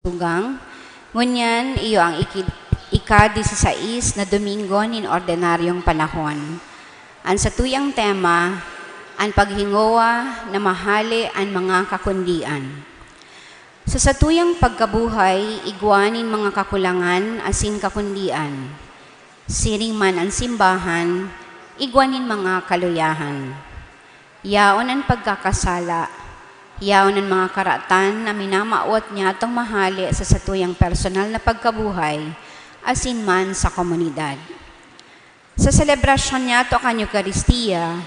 tugang. Ngunyan, iyo ang ika-16 na Domingo nin ordinaryong panahon. Ang satuyang tema, ang paghingowa na mahali ang mga kakundian. Sa satuyang pagkabuhay, igwanin mga kakulangan asin kakundian. Siring man ang simbahan, igwanin mga kaluyahan. Yaon ang pagkakasala, yaon ang mga karatan na minamaot niya itong mahali sa satuyang personal na pagkabuhay, asin man sa komunidad. Sa selebrasyon niya ito kan Eucharistia,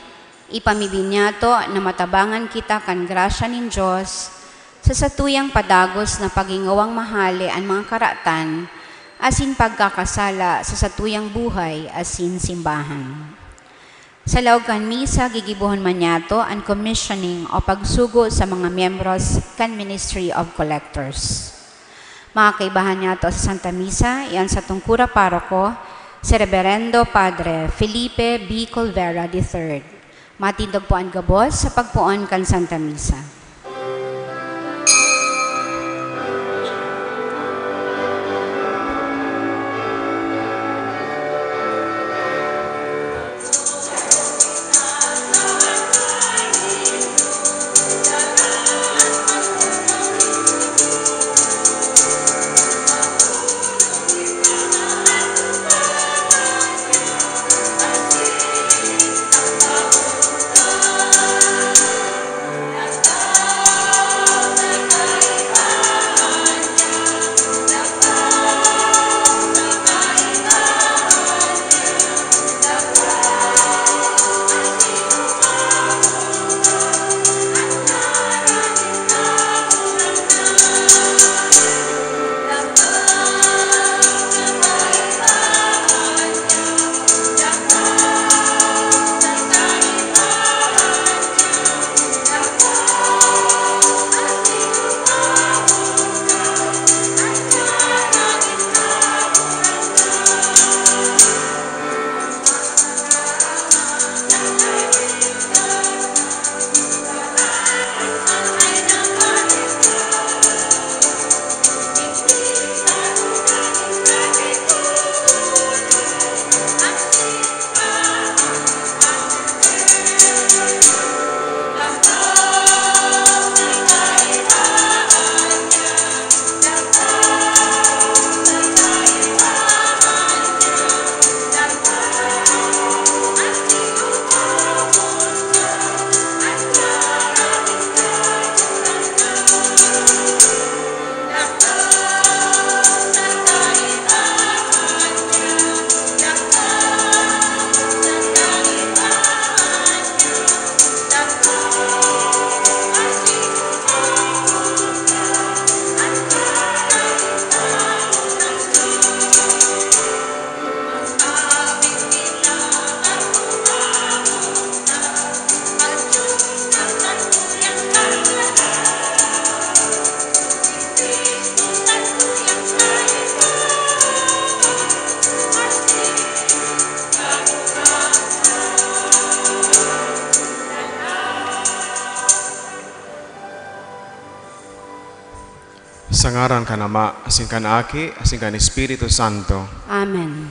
ipamibin niya ito na matabangan kita kan grasya nin Diyos sa satuyang padagos na pagingawang mahali ang mga karatan, asin pagkakasala sa satuyang buhay, asin simbahan. Sa laugan misa, gigibuhon man niyato ang commissioning o pagsugo sa mga miyembros kan Ministry of Collectors. Mga kaibahan niyato sa Santa Misa, iyan sa tungkura paroko, si Reverendo Padre Felipe B. Colvera III. Matindog po ang gabos sa pagpuon kan Santa Misa. Sa ngaran kan Ama, asin kan Aki, asin kan Espiritu Santo. Amen.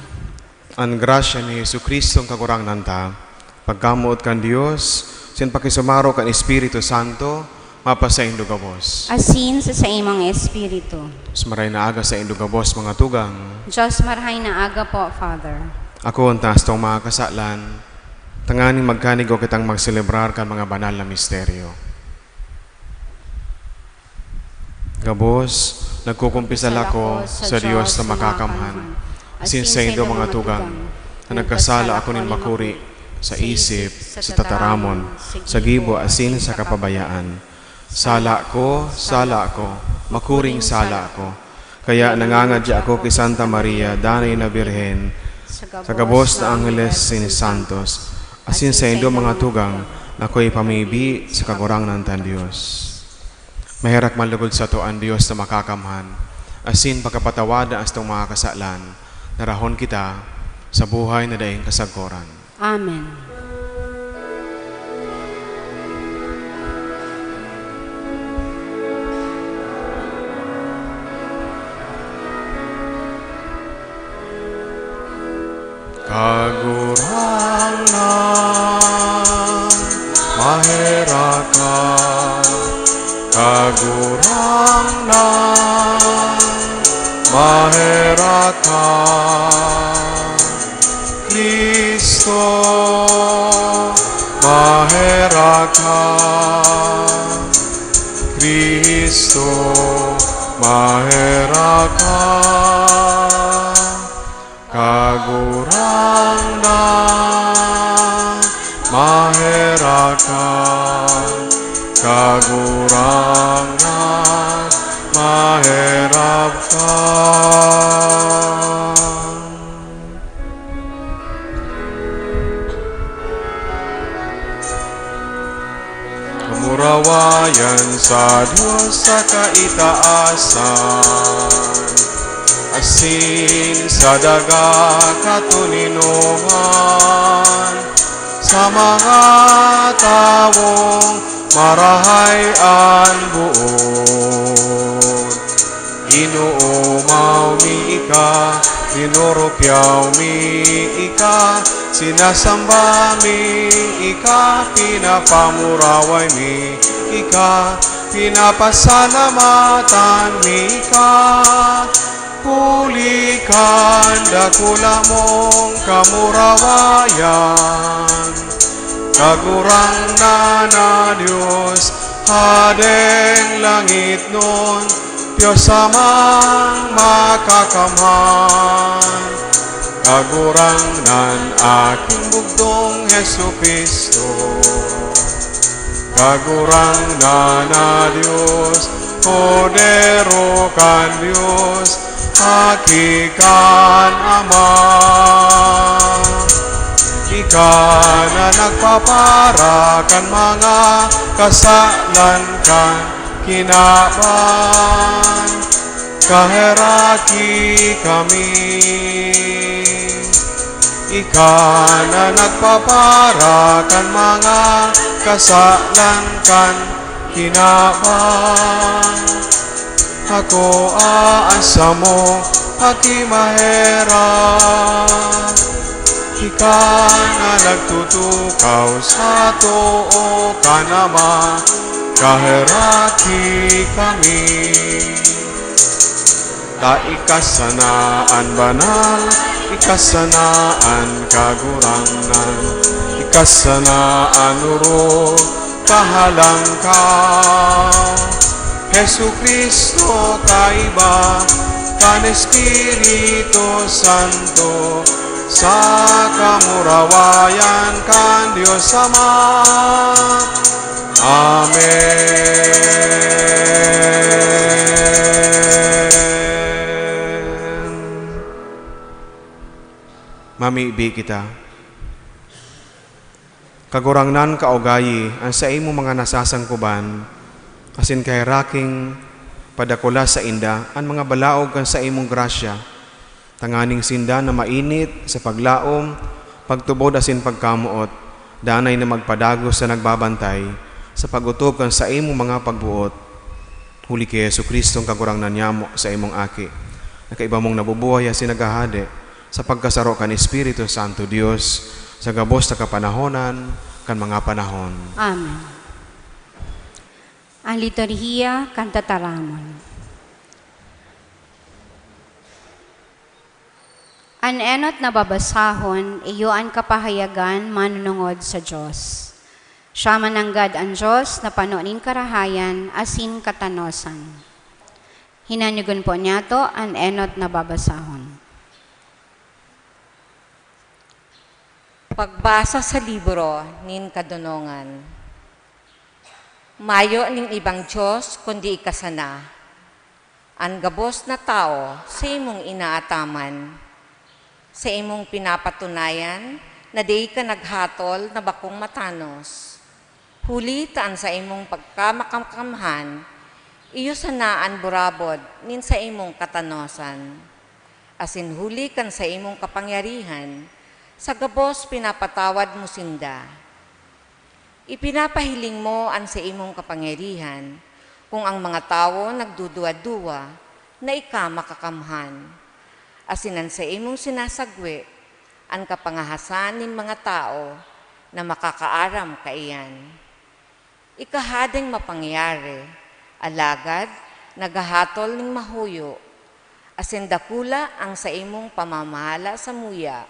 Ang grasya ni Jesucristo ang kagurang nanta, pagkamuot kan Dios, sin pakisumaro kan Espiritu Santo, mapasa indugabos. Asin sa imong espiritu. Smaray na aga sa indugabos mga tugang. Diyos marhay na aga po, Father. Ako ang taas tong mga kasalan, tanganing magkanig o kitang magselebrar kan mga banal na misteryo. Gabos, nagkukumpisal ako sa Diyos na makakamhan. Asin sa indo mga tugang, na nagkasala ako nin makuri sa isip, sa tataramon, sa gibo asin sa kapabayaan. Sala ko, makuring sala ako. Kaya nangangadya ako kay Santa Maria, danay na Birhen, sa gabos na Angeles sin Santos, asin sa indo mga tugang, na ako'y pamibi sa kagurang ng tan Diyos. Mahirak malugod sa to ang Diyos na makakamhan, asin pagkapatawada as itong mga kasalan, narahon kita sa buhay na daing kasagkoran. Amen. Kagurangnan, maheraka, kagurangnan, maheraka, Kristo, maheraka, Kristo, maheraka, kagurangnan, maheraka, kagurangnan, maheraka. Kamurawayan sa Diyos sa kaitaasan, asin sa daga katuninuhan, sa mga tawong marahayan buod. Inuumaw mi ika, tinurukyaw mi ika, sinasamba mi ika, pinapamuraway mi ika, pinapasalamatan mi ika. Pulikan dakula mong kamurawayan, kagurangnan na Diyos, hadeng langit nun, Diyos amang makakamhan. Kagurangnan aking bugtong Jesucristo, kagurangnan na Diyos, podero kan Diyos, hakikan Ama. Ika na nagpapara kan mga kasalan kan kinaban, kaheraki kami. Ika na nagpapara kan mga kasalan kan kinaban, ako aasa mo, hakimahera. Ika na nagtutukaw sa too ka naman, kaheraki kami. Ta ikasanaan banal, ikasanaan kagurangnan, ikasanaan urog, kahalang ka. Jesucristo kaiba, kan Espiritu Santo, sa kamurawayan kan Diyos Ama. Amen. Mamiibi kita. Kagurangnan kaugayi ang sa imo mga nasasangkuban, asin kay raking padakula sa inda ang mga balaog kan sa imong grasya, tanganing sinda na mainit sa paglaom, pagtubod asin pagkamuot, danay na magpadagos sa nagbabantay, sa pagutob kan sa imong mga pagbuot. Huli kay Jesucristo ang kagurangnan niyamo sa imong aki, na kaiba mong nabubuhay asin nagahade, sa pagkasaro kan Espiritu Santo Dios, sa gabos na kapanahonan, kan mga panahon. Amen. Ang liturhiya kan tataramon. An enot na babasahon, iyo ang kapahayagan manunungod sa Diyos. Siya mananggad ang Diyos na panunin karahayan asin katanosan. Hinanyugon po niya to ang enot na babasahon. Pagbasa sa libro nin kadunongan. Mayo ning ibang Diyos kundi ikasana. Ang gabos na tao sa imong inaataman, sa imong pinapatunayan na di ka naghatol na bakong matanos. Huli taan sa imong pagkamakamkamhan, iyo sanaan burabod nin sa imong katanosan. Asin huli kan sa imong kapangyarihan, sa gabos pinapatawad mo sinda. Ipinapahiling mo ang sa imong kapangyarihan, kung ang mga tao nagduduwa-duwa na ika makakamhan. Asinan sa imong sinasagwi, ang kapangahasan nin mga tao na makakaaram kaiyan. Ikahadeng mapangyari, alagad nagahatol ning mahuyo, asin dakula ang sa imong pamamahala sa muya,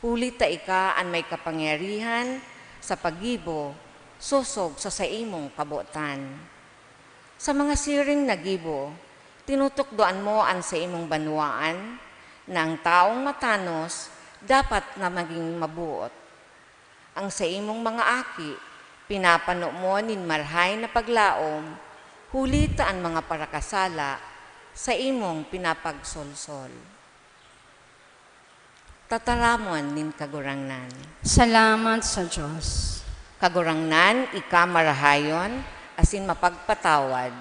huli ta ika an may kapangyarihan sa pagibo, susog sa imong kabuotan. Sa mga siring nagibo, tinutukdoan mo an sa imong banwaan na ang taong matanos dapat na maging mabuot. Ang sa imong mga aki, pinapano mo nin marhay na paglaom, huli ta ang mga parakasala sa imong pinapagsolsol. Tataramon nin kagurangnan. Salamat sa Diyos. Kagurangnan, ika marahayon, asin mapagpatawad.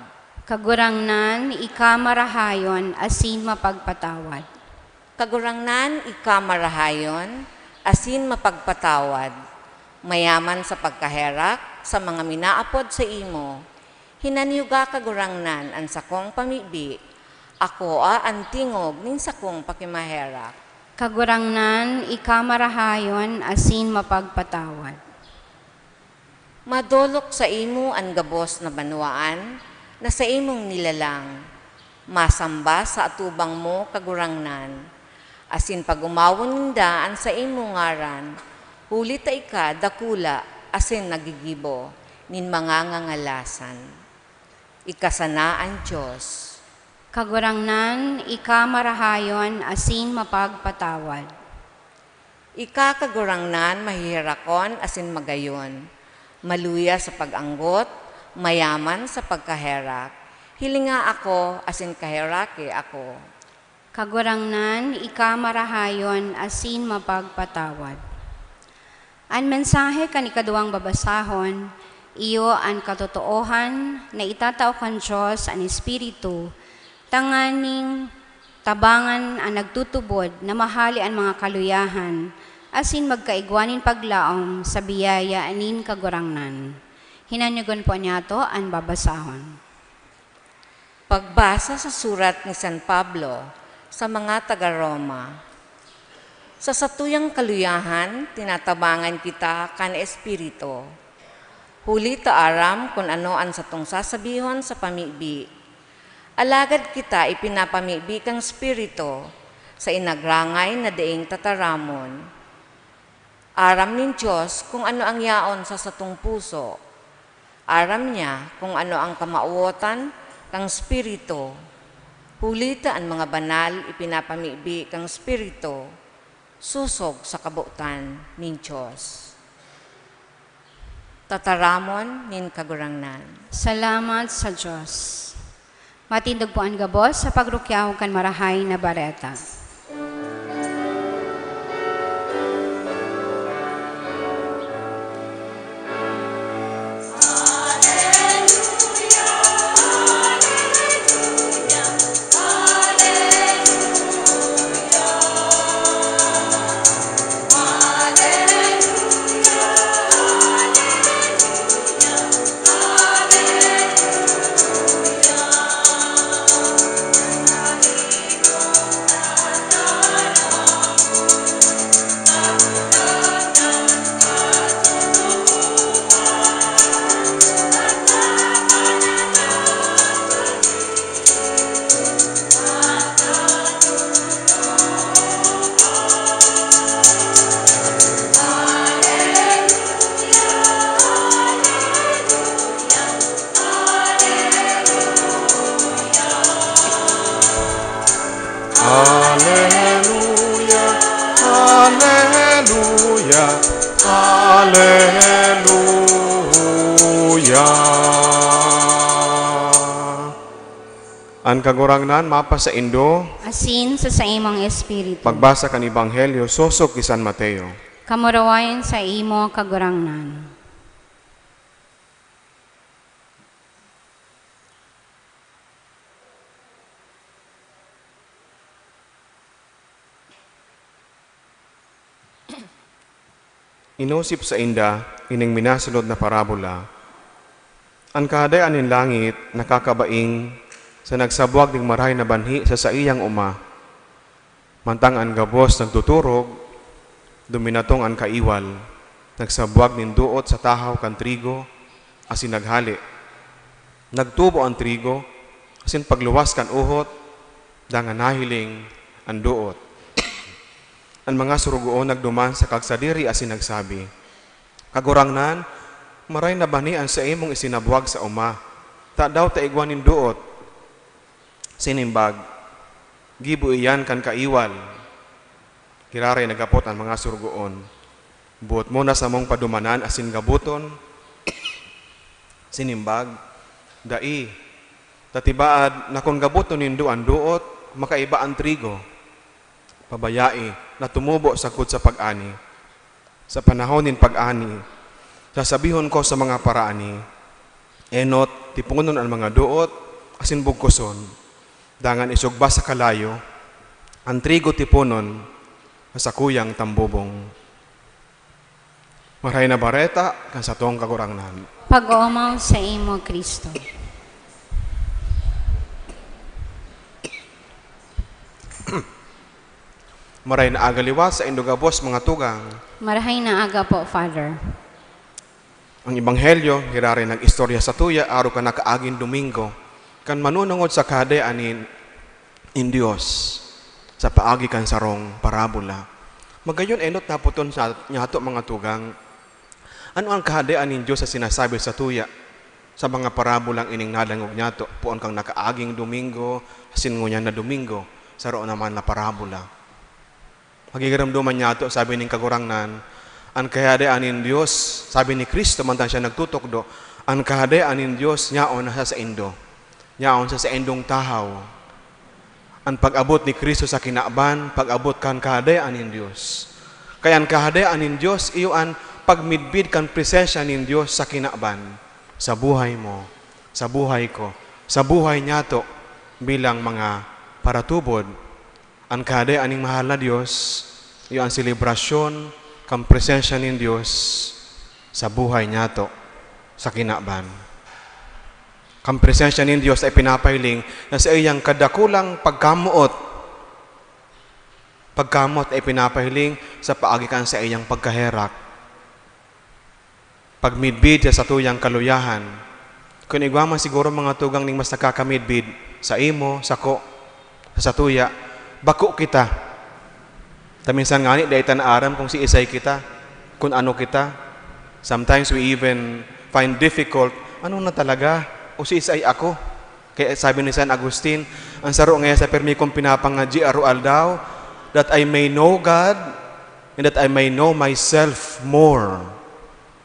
Kagurangnan, ika marahayon, asin mapagpatawad. Kagurangnan, ika marahayon, asin mapagpatawad. Mayaman sa pagkaherak, sa mga minaapod sa imo, hinanyuga kagurangnan ang sakong pamibi, ako ang tingog ning sakong pakimaherak. Kagurangnan, ika marahayon, asin mapagpatawad. Madolok sa imo ang gabos na banwaan, na sa imong nilalang, masamba sa atubang mo kagurangnan, asin pag-umawon nindaan sa imong ngaran, huli ta ika dakula asin nagigibo nin mga ngangalasan. Ikasana ang Diyos. Kagurangnan, ika marahayon, asin mapagpatawad. Ika kagurangnan mahihirakon asin magayon, maluya sa pag-anggot, mayaman sa pagkaherak. Hilinga ako asin kaherake ako. Kagurangnan, ika marahayon, asin mapagpatawad. Ang mensahe kanikaduang babasahon, iyo ang katotoohan na itatao kan Diyos ang Espiritu, tanganing tabangan ang nagtutubod na mahali ang mga kaluyahan, asin magkaigwanin paglaom sa biyaya anin kagurangnan. Hinanyugon po niya to ang babasahon. Pagbasa sa surat ni San Pablo sa mga taga-Roma. Sa satuyang kaluyahan, tinatabangan kita kan Espiritu. Huli taaram kung ano ang satong sasabihon sa pamibi. Alagad kita ipinapamibi kang Espiritu sa inagrangay na daing tataramon. Aram nin Diyos kung ano ang yaon sa satong puso. Aram niya kung ano ang kamauotan kang Espiritu. Hulita ang mga banal ipinapamibi kang Espiritu, susog sa kabuutan nin Diyos. Tataramon nin kagurangnan. Salamat sa Diyos. Matindog po ang gabos sa pagrukyaw kan marahay na bareta. Alleluia, alleluia, alleluia. Ang kagurangnan mapa sa Indo, Asin sa imong Espiritu. pagbasa kan Ebanghelyo, sosok kay San Mateo. Kamurawayan sa imo kagurangnan. Inusip sa inda, ining minasulod na parabola, ang kahadayan ng langit nakakabaing sa nagsabwag ng maray na banhi sa saiyang uma. Mantang ang gabos nagtuturog, Duminatong ang kaiwal, nagsabwag nin duot sa tahaw kan trigo, asin naghali. Nagtubo ang trigo, asin pagluwas kan uhot, dangan nahiling ang duot. Ang mga surugoon nagduman sa kagsadiri asin nagsabi, Kagurangnan, maray na banian sa imong isinabwag sa uma, ta daw taigwan nin duot. Sinimbag, gibu iyan kan kaiwal. Kiraray nagapot ang mga surugoon. Buot mo na sa mong padumanan asin gabuton. Sinimbag, dai, tatibaad na kung gabuton nindo ang duot, makaiba ang trigo. Pabayai na tumubo sakod sa pag-ani. Sa panahon nin pag-ani, sasabihon ko sa mga paraani, enot, tipunon ang mga duot, asin bugkoson, dangan isugba sa kalayo, ang trigo tipunon, sa kuyang tambubong. Maray na bareta, kan sa tong kagurangnan. Pag-umaw sa imo, Kristo. Maray na agaliwas sa indugabos mga tugang. Marahay na aga po, Father. Ang Ebanghelyo, hirari nag-istorya sa tuya, araw ka nakaaging Domingo, kan manunungod sa kade anin in Diyos, sa paagi kan sarong parabola. Magayon enot na puton sa nyato mga tugang, ano ang kade anin Diyos sa sinasabi sa tuya, sa mga parabolang ining nadangog nyato, puon kang nakaaging Domingo, asin ngunya na Domingo, sa roon naman na parabola. Magigaramduman nyato, sabi ning kagurangnan, ang kahadaan nin Diyos, sabi ni Kristo, mantang siya nagtutukdo, ang kahadaan nin Diyos, nyaon na sa indo. Nyaon sa indong tahaw. Ang pag-abot ni Kristo sa kinaban, pag-abot kan kahadaan nin Diyos. Kaya ang kahadaan nin Diyos, iyo ang pagmidbid kan presensya nin Diyos sa kinaban. Sa buhay mo, sa buhay ko, sa buhay nyato, bilang mga paratubod. Ang kahadaan ning mahal na Diyos, iyo ang selebrasyon, kang presensya nin Diyos sa buhay niyato, sa kinaban. Kang presensya nin Diyos ay pinapahiling na sa iyang kadakulang pagkamuot ay pinapahiling sa paagikan sa iyang pagkaherak. Pagmidbid sa tuyang kaluyahan. Kung igwaman siguro mga tugang ning mas nakakamidbid sa imo, sako, sa tuya, bako kita. Taminsan nga ni, dahil tanaaram kung si isay kita, kung ano kita. Sometimes we even find difficult, ano na talaga, o si isay ako. Kaya sabi ni San Agustin, ang saro ngayon sa permi kong pinapangadji arual daw, that I may know God, and that I may know myself more.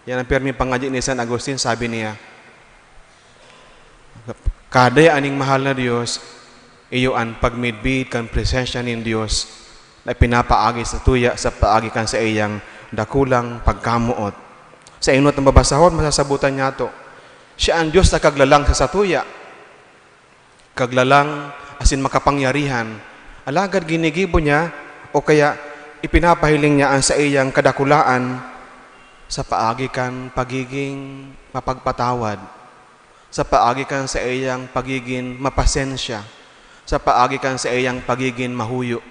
Yan ang permi pangadji ni San Agustin, sabi niya, kada aning mahal na Diyos, iyo ang pagmidbid kan presensya nin Diyos, na pinapaagi sa tuya sa paagi kan sa iyang dakulang pagkamuot. Sa inot ng babasahon, masasabutan niya to. Siya ang Diyos na kaglalang sa satuya. Kaglalang asin makapangyarihan. Alagad ginigibo niya o kaya ipinapahiling niya ang sa iyang kadakulaan sa paagi kan pagiging mapagpatawad. Sa paagi kan sa iyang pagiging mapasensya. Sa paagi kan sa iyang pagiging mahuyo.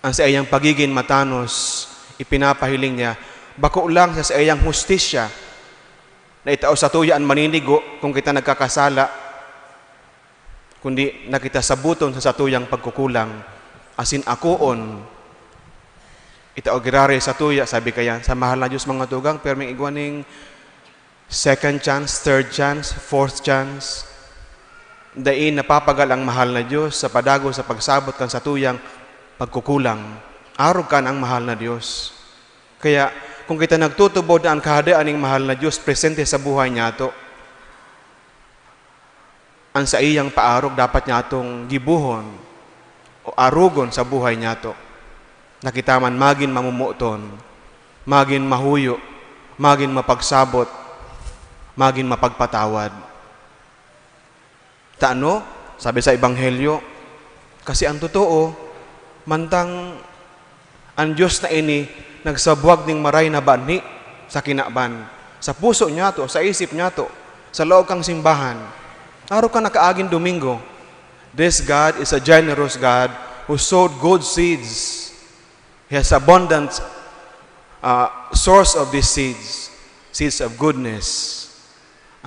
Ang sa iyang pagiging matanos, ipinapahiling niya, bako lang sa iyang hustisya, na itao sa tuya ang maninigo kung kita nagkakasala, kundi nakita sabuton sa satuyang pagkukulang, asin akoon, itao girare sa tuya, sabi kaya, sa mahal na Diyos mga tugang, pero may igwaning second chance, third chance, fourth chance, dain napapagal ang mahal na Diyos sa padago sa pagsabot kan sa tuyang pagkukulang. Arog kan ang mahal na Diyos. Kaya, kung kita nagtutubod na ang kahadaan ng mahal na Diyos presente sa buhay niya to, ang sa iyang paarog dapat niya itong gibuhon o arugon sa buhay niya to. Nakita man magin mamumuton, magin mahuyo, magin mapagsabot, magin mapagpatawad. Taano? Sabi sa Ebanghelyo, kasi ang totoo, mantang ang Diyos na ini nagsabwag ning maray na bani sa kinaban, sa puso niya to, sa isip niya to, sa loob kang simbahan. Araw ka nakaaging Domingo. This God is a generous God who sowed good seeds He has abundant source of these seeds of goodness.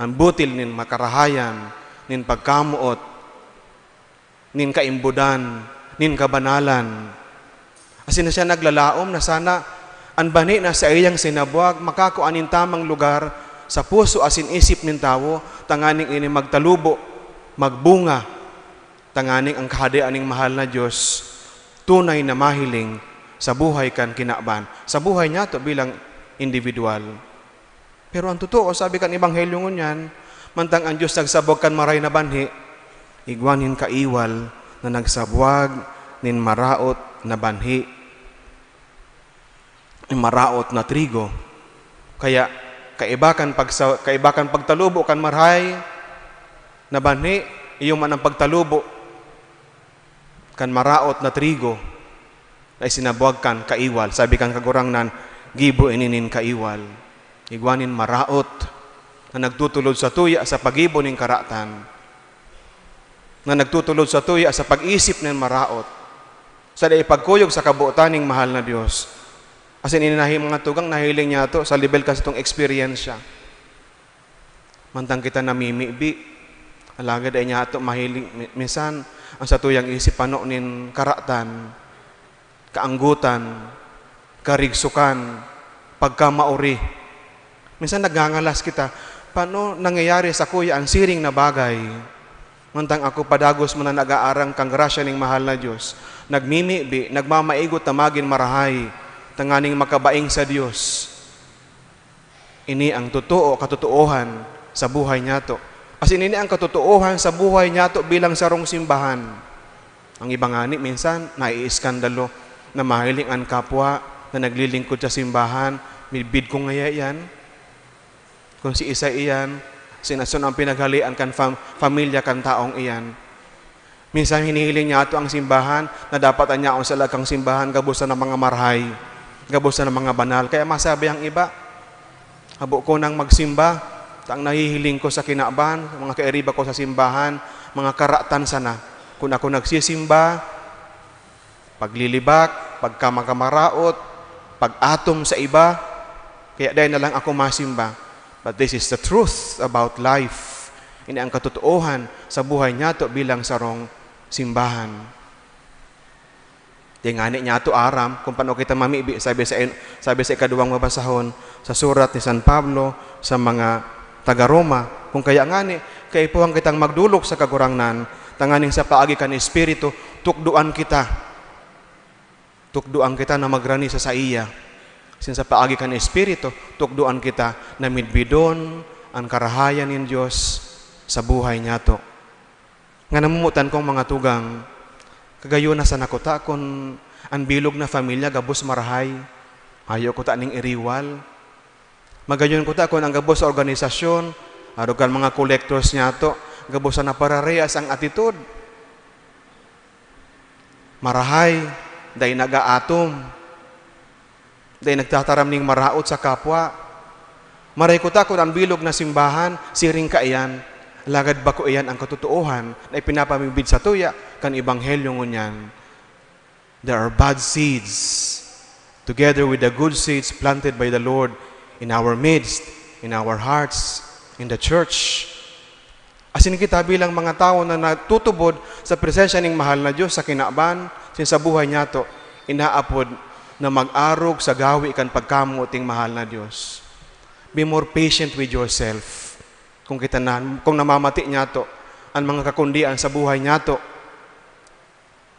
Ang butil nin makarahayan, nin pagkamuot, nin kaimbudan, nin kabanalan. Asin na siya naglalaom na sana ang bani na sa iyang sinabuag, makakuanin tamang lugar sa puso asin isip nin tawo, tanganing ini magtalubo, magbunga, tanganing ang kahadian ning mahal na Diyos, tunay na mahiling sa buhay kan kinaban. Sa buhay niya to bilang individual. Pero ang totoo, sabi kan Ebanghelyo ngunyan, mantang ang Diyos nagsabog kan maray na banhi, igwanin kaiwal na nagsabwag nin maraot na banhi, maraot na trigo. Kaya kaibakan pagtalubo kan maray na banhi, iyo man ang pagtalubo kan maraot na trigo ay sinabwag kan kaiwal. Sabi kan kagurangnan, gibo ininin kaiwal. Igwanin maraot na nagtutulod sa tuya sa pagibo ning karatan, na nagtutulod sa tuya sa pag-isip ng maraot, sa ipagkuyog sa kabuotan ning mahal na Diyos. As in, ininahi mga tugang, nahiling niya to sa level kasi itong experience siya. Mantang kita namimibi, alagad ay niya ito mahiling, minsan, ang sa tuyang isip, ano nin karatan, kaanggutan, karigsukan, pagkamauri. Minsan nagangalas kita, paano nangyayari sa kuya ang siring na bagay? Mantang ako padagos mo na nag-aarang kang grasya ning mahal na Diyos, nagmimibi, nagmamaigot na magin marahay, tanganing makabaing sa Diyos. Ini ang totoo, katotohan sa buhay niya to. As in, ini ang katotohan sa buhay niya to bilang sarong simbahan. Ang ibang ani, minsan, naiiskandalo na mahiling ang kapwa na naglilingkod sa simbahan, bid ko ngaya yan. Kung si isa iyan, sinasun ang pinaghalian kan pamilya kan taong iyan. Minsan hinihiling niya ito ang simbahan na dapat niya ang salagang simbahan gabusan ng mga marhay, gabusan ng mga banal. Kaya masabi ang iba, habo ko nang magsimba, ang nahihiling ko sa kinaban, mga kairiba ko sa simbahan, mga karatan sana. Kung ako nagsisimba, paglilibak, pagkamakaraot, pag-atom sa iba, kaya dahil na lang ako masimba. But this is the truth about life. Ini ang katotohan sa buhay niya to bilang sarong simbahan. Di nga niya to aram kung paano kita mamibi, sabi sa ikaduwang mabasahon sa surat ni San Pablo sa mga taga-Roma. Kung kaya nga ni, kaya po ang kitang magdulok sa kagurangnan, tanganing sa paagi kan Espiritu, tukduan kita na magrani sa iya. Sin sa paagi kan Espiritu, tukduan kita na midbidon ang karahayan ng Diyos sa buhay niya to. Nga namumutan kong mga tugang, kagayo na sa nakuta kung ang bilog na familia gabos marahay, ayaw ko ta ning iriwal. Magayon ko ta kung ang gabos sa organisasyon, arugan mga collectors niya to, gabos na pararehas ang attitude. Marahay, dahil nag-aatom, dahil nagtataram ning maraot sa kapwa. Maray ko ta kung ang bilog na simbahan, siring ka iyan, lagad ba ko iyan ang katotohan na ipinapamibid sa tuya kan Ebanghelyo ngunyan. There are bad seeds together with the good seeds planted by the Lord in our midst, in our hearts, in the church. Asin kita bilang mga tao na natutubod sa presensya ning mahal na Diyos sa kinaban, sa buhay niya to, inaapod na mag-arog sa gawi kan pagkamuting mahal na Diyos. Be more patient with yourself. Kung namamati niya to, ang mga kakundian sa buhay niya to,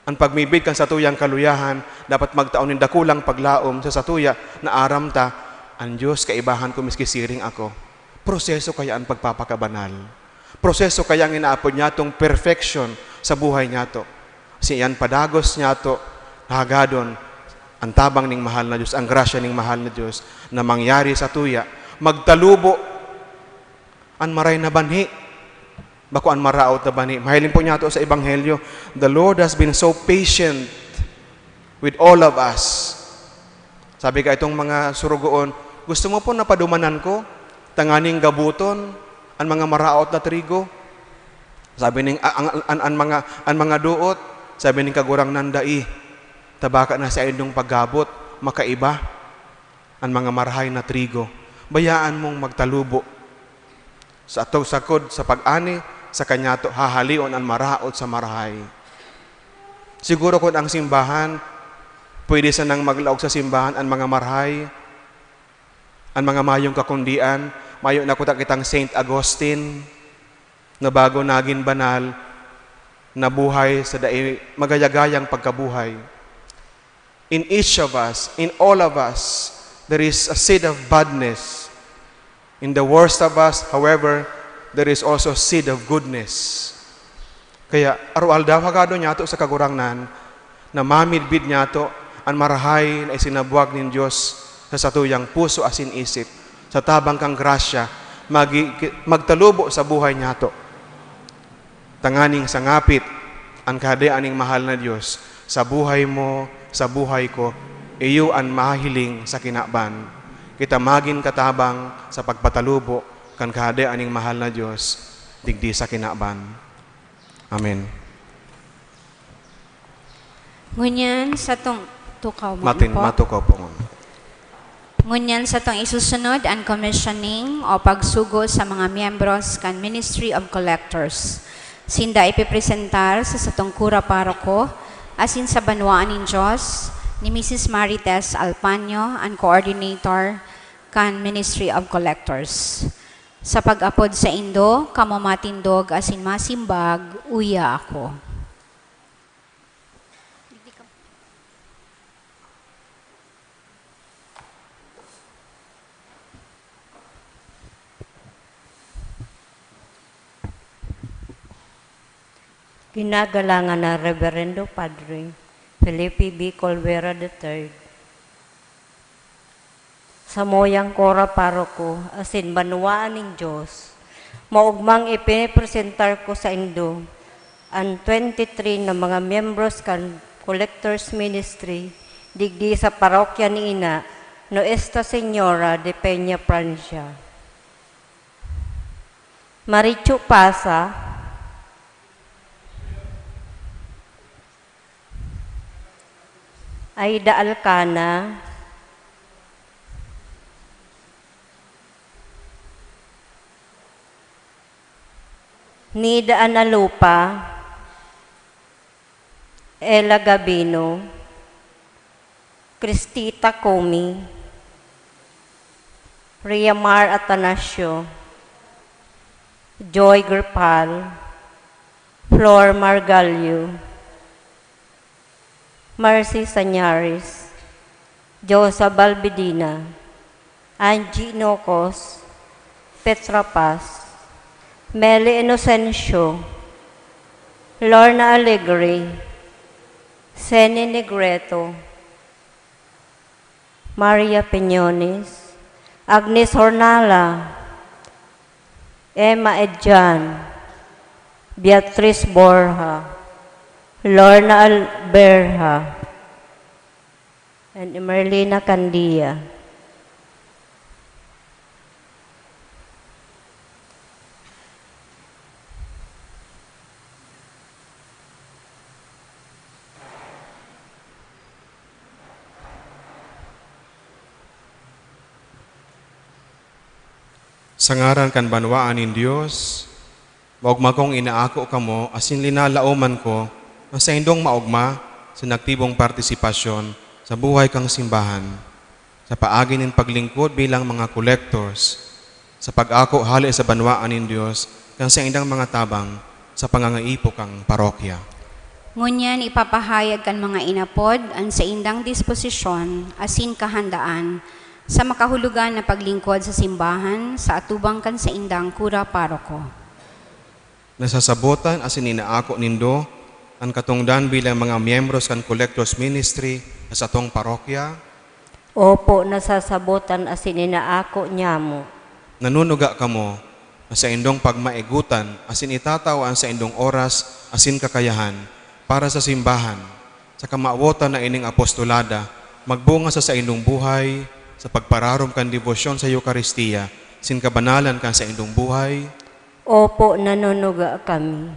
ang pagmibig kan sa tuyang kaluyahan, dapat magtaon ng dakulang paglaom sa satuya na aram ta, ang Diyos kaibahan ko miski siring ako. Proseso kaya ang pagpapakabanal. Proseso kaya ang inaapod niya tong perfection sa buhay niya to. Siyan padagos niya to, hagadon, ang tabang ning mahal na Diyos, ang grasya ning mahal na Diyos na mangyari sa tuya, magtalubo ang maray na banhi, bako ang maraot na banhi. Mahiling po niya ito sa Ebanghelyo, the Lord has been so patient with all of us. Sabi ka itong mga surugoon, gusto mo po na padumanan ko, tanganing gabuton, ang mga maraot na trigo. Sabi ning ang mga duot, sabi ning kagurang nandai, tabaka na sa indong paggabot, makaiba, ang mga marahay na trigo. Bayaan mong magtalubo. Sa atong sakod, sa pag-ani, sa kanyato, hahalion ang maraot sa marahay. Siguro kung ang simbahan, pwede sa nang maglaog sa simbahan ang mga marahay, ang mga mayong kakundian, mayo na kuta kitang Saint Augustine, na bago naging banal, nabuhay sa magayagayang pagkabuhay. In each of us, in all of us, there is a seed of badness. In the worst of us, however, there is also a seed of goodness. Kaya araw-aldaw hagado niya to sa kagurangnan na mamidbid niya to ang marahay na isinabuag ng Diyos sa satuyang puso asin isip, sa tabang kang grasya, magtalubo sa buhay niya to. Tanganing sangapit ang kahadeaning mahal na Diyos sa buhay mo, sa buhay ko, iyo ang mahiling sa kinaban. Kita magin katabang sa pagpatalubo kan kahadeaning mahal na Diyos, digdi sa kinaban. Amen. Ngunyan sa tong tukaw mo Matin, po. matuko po. Ngunyan sa tong isusunod ang commissioning o pagsugo sa mga miyembros kan Ministry of Collectors. Sinda ipipresentar sa satong kura paroko asin sa banwaan ng Diyos ni Mrs. Marites Alpanyo, ang coordinator kan Ministry of Collectors. Sa pag-apod sa Indo, kamo matindog asin masimbag, uya ako. Ginagalangan na Reverendo Padre Felipe B. Colvera III. Sa moyang kora paroko, asin banwaan ng Diyos, maugmang ipinipresentar ko sa Indo ang 23 na mga membros kan Collectors Ministry digdi sa parokya ni Ina Nuestra Señora de Peña, Francia. Marichu Pasa, Aida Alcana, Nida Analupa, Ella Gabino, Cristita Comi, Riamar Atanasio, Joy Gerpal, Flor Margalio, Marcy Sanyaris, Josa Balbidina, Angie Nocos, Petra Paz, Meli Inocencio, Lorna Alegre, Seni Negreto, Maria Peñones, Agnes Hornala, Emma Edjan, Beatriz Borja, Lorna Alberja, and Merlina Candia. Sa ngaran kan banwaan ng Diyos, maugma kong inaako kamo, asin linalauman ko, ang sa indong maugma sa naktibong partisipasyon sa buhay kang simbahan, sa paagi ng paglingkod bilang mga collectors, sa pag-ako hali sa banwaan ng Diyos, kang sa indang mga tabang sa pangangaipo kang parokya. Ngunyan ipapahayag kan mga inapod ang sa indang disposisyon asin kahandaan sa makahulugan na paglingkod sa simbahan sa atubang kan sa indang kura paroko. Nasasabutan asin inaako nindo ang katungdan bilang mga miyembros kan Collectors Ministry sa atong parokya. Opo, nasasabutan asin inaako nyamo. Nanunuga kamo na sa indong pagmaigutan asin itatawan sa indong oras asin kakayahan para sa simbahan sa kamaawotan na ining apostolada magbunga sa indong buhay sa pagpararom kan debosyon sa Eucharistia sin kabanalan kan sa indong buhay. Opo, nanunuga kami.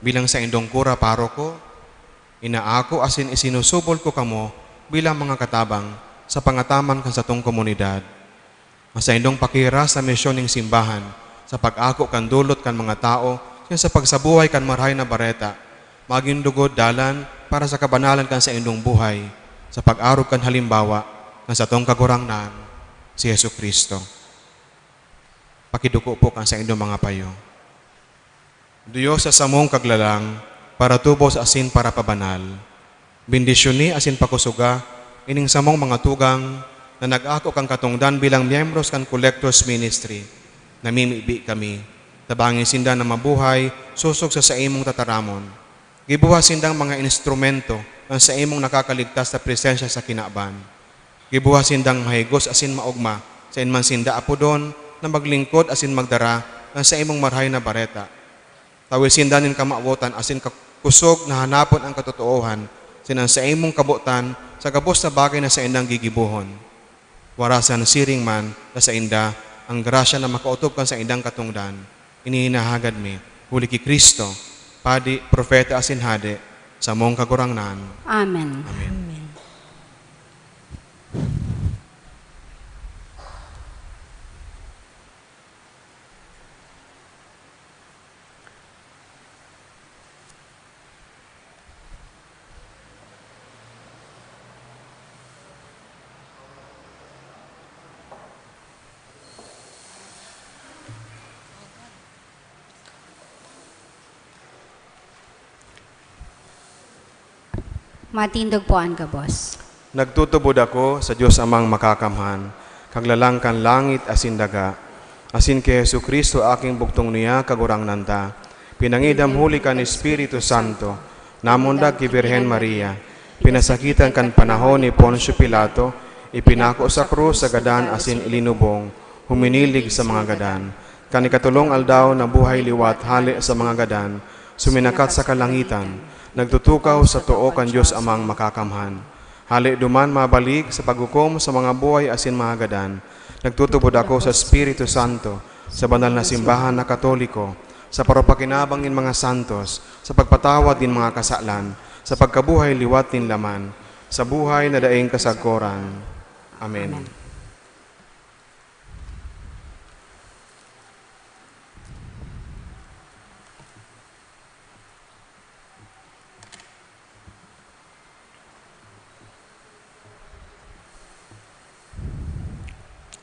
Bilang sa indong kura paroko, Inaako asin isinusubol ko kamo bilang mga katabang sa pangataman kan sa tong komunidad. Sa indong pakira sa misyon ng simbahan, sa pag-ako kan dulot kan mga tao, yan sa pagsabuhay kan marhay na bareta, maging dugod dalan para sa kabanalan kan sa indong buhay, sa pag-arog kan halimbawa na sa tong kagurangnan, si Yesu Kristo. Pakiduko po kan sa indong mga payo. Diyos sa samong kaglalang, para tubos asin para pabanal. Bendisyon ni asin pakusuga, ining samong mga tugang, na nag-ako kang katungdan bilang miyembros kan Collectors Ministry, namimibi kami, tabangin sinda na mabuhay, susog sa imong tataramon. Gibuha sindang mga instrumento ang sa imong nakakaligtas na presensya sa kinaban. Gibuha sindang mahigos asin maugma, sa inman sinda apodon na maglingkod asin magdara ang sa imong marhay na bareta. Tawid sinda nin kamawotan asin kusog na hanapon ang katotoohan, sinan sa imong kabutan sa gabos na bagay na sa indang gigibuhon. Warasan siring man na sa inda ang grasya na makautob kan sa indang katungdan. Inihinahagad mi, huli ki Kristo, padi, propeta asin hade, sa mong kagurangnan. Amen. Amen. Matindog po ang gabos. Nagtutubod ako sa Diyos amang makakamhan, kaglalangkan langit asin daga, asin kay Yesu Kristo aking buktong niya kagurangnan ta. Pinangidam huli kan Espiritu Santo, namundag ki Birhen Maria, pinasakitan kan panahon ni Poncio Pilato, ipinako sa krus sa gadan asin ilinubong, huminilig sa mga gadan. Kanikatulong aldaw na buhay liwat hali sa mga gadan, suminakat sa kalangitan, nagtutukaw sa tuo kan Diyos amang makakamhan. Hali duman mabalik sa paghukom sa mga buhay asin mga gadan. Nagtutubod ako sa Espiritu Santo, sa banal na simbahan na Katoliko, sa parapakinabang din mga santos, sa pagpatawad din mga kasalan, sa pagkabuhay liwat din laman, sa buhay na daing kasagkoran. Amen.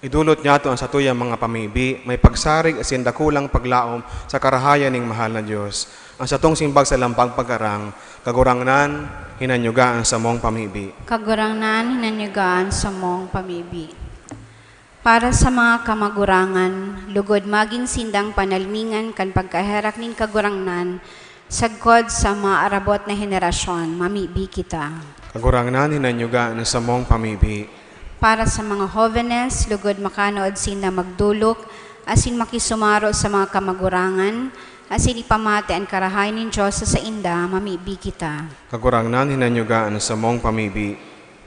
Idulot niya ito ang satuyang mga pamibi, may pagsarig asin dakulang paglaom sa karahayan ng mahal na Diyos. Ang satong simbag sa lampag pagkarang, kagurangnan, hinanyugaan sa mong pamibi. Kagurangnan, hinanyugaan sa mong pamibi. Para sa mga kamagurangan, lugod maging sindang panalmingan kan pagkaherak ning kagurangnan, sagkod sa mga arabot na henerasyon, mamibi kita. Kagurangnan, hinanyugaan sa mong pamibi. Para sa mga jóvenes, lugod makanood sinda magdulok, asin makisumaro sa mga kamagurangan, asin ipamati ang karahayan ng Diyos sa inda, mamibi kita. Kagurangnan, hinanyugaan sa mong pamibi.